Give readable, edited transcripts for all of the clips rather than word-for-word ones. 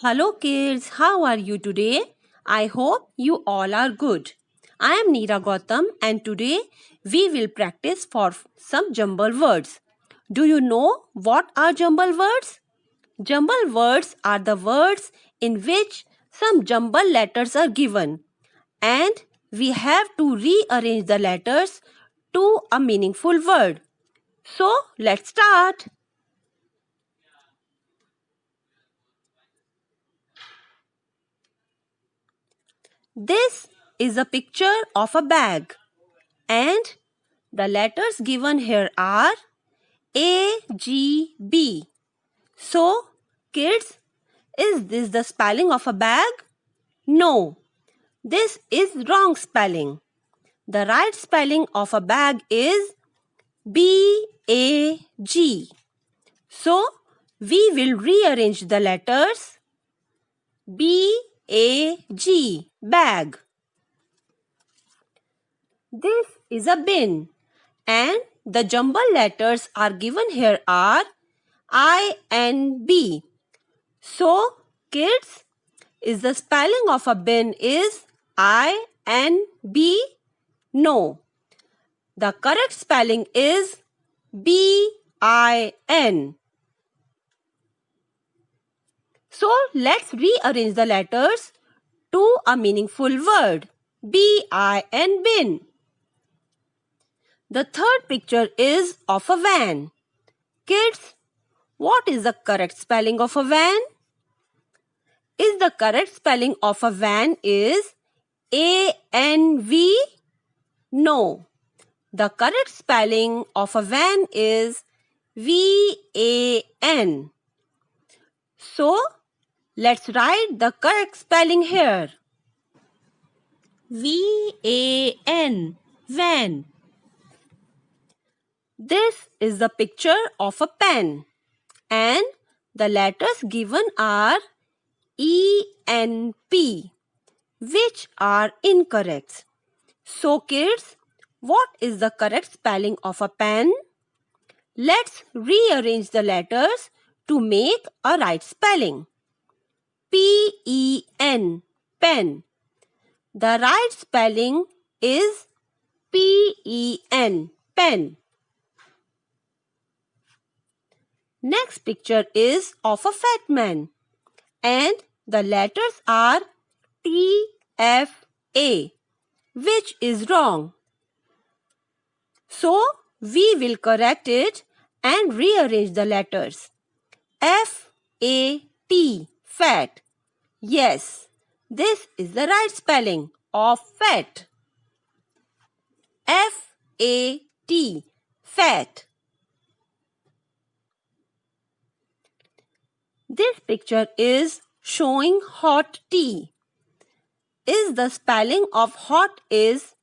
Hello kids, how are you today? I hope you all are good. I am Neera Gautam and today we will practice for some jumble words. Do you know what are jumble words? Jumble words are the words in which some jumble letters are given and we have to rearrange the letters to a meaningful word. So let's start. This is a picture of a bag and the letters given here are A, G, B. So, kids, is this the spelling of a bag? No, this is wrong spelling. The right spelling of a bag is B, A, G. So, we will rearrange the letters B, A, G, bag. This is a bin and the jumble letters are given here are I and B. So, kids, is the spelling of a bin is I N B? No. The correct spelling is BIN. So, let's rearrange the letters to a meaningful word. BIN, bin. The third picture is of a van. Kids, what is the correct spelling of a van? Is the correct spelling of a van is ANV? No. The correct spelling of a van is VAN. So, let's write the correct spelling here. VAN, van. This is the picture of a pen and the letters given are ENP, which are incorrect. So kids, what is the correct spelling of a pen? Let's rearrange the letters to make a right spelling. PEN, pen. The right spelling is PEN, pen. Next picture is of a fat man and the letters are TFA, which is wrong. So, we will correct it and rearrange the letters. FAT, fat. Yes, this is the right spelling of fat. FAT, fat. This picture is showing hot tea. Is the spelling of hot is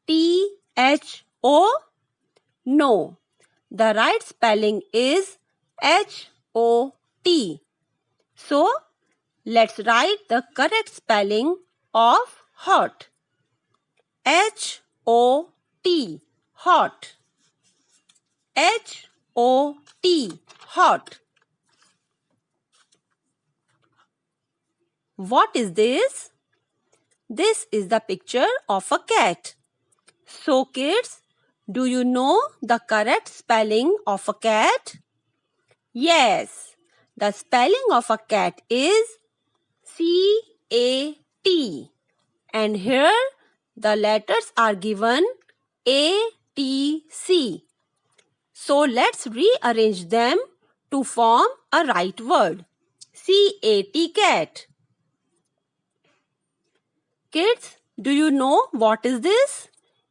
THO? No. The right spelling is HOT. So, let's write the correct spelling of hot. HOT, hot. HOT, hot. What is this? This is the picture of a cat. So kids, do you know the correct spelling of a cat? Yes, the spelling of a cat is CAT. And here the letters are given ATC. So let's rearrange them to form a right word. CAT, cat. Kids, do you know what is this?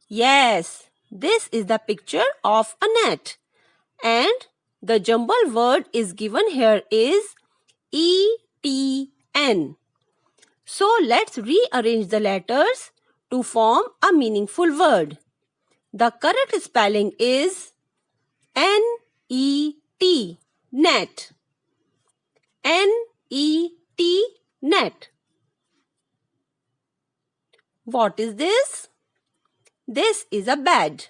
Yes, this is the picture of a net. And the jumble word is given here is ETN. So let's rearrange the letters to form a meaningful word. The correct spelling is NET, net. NET, net. What is this? This is a bed.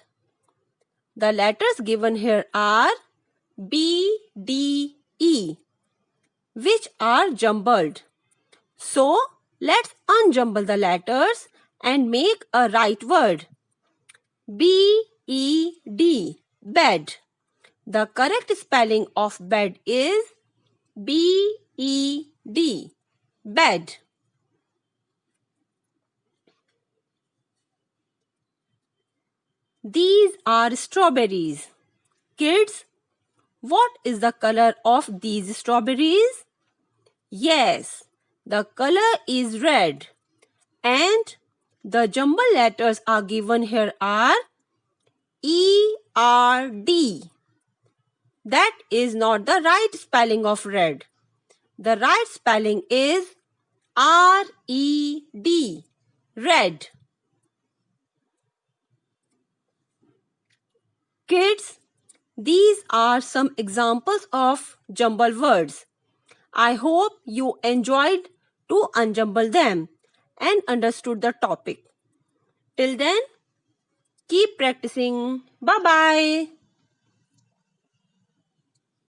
The letters given here are B, D, E, which are jumbled. So, let's unjumble the letters and make a right word. B-E-D, bed. The correct spelling of bed is B-E-D, bed. These are strawberries. Kids, what is the color of these strawberries? Yes, the color is red. And the jumble letters are given here are E-R-D. That is not the right spelling of red. The right spelling is R-E-D, red. Kids, these are some examples of jumble words. I hope you enjoyed to unjumble them and understood the topic. Till then, keep practicing. Bye-bye.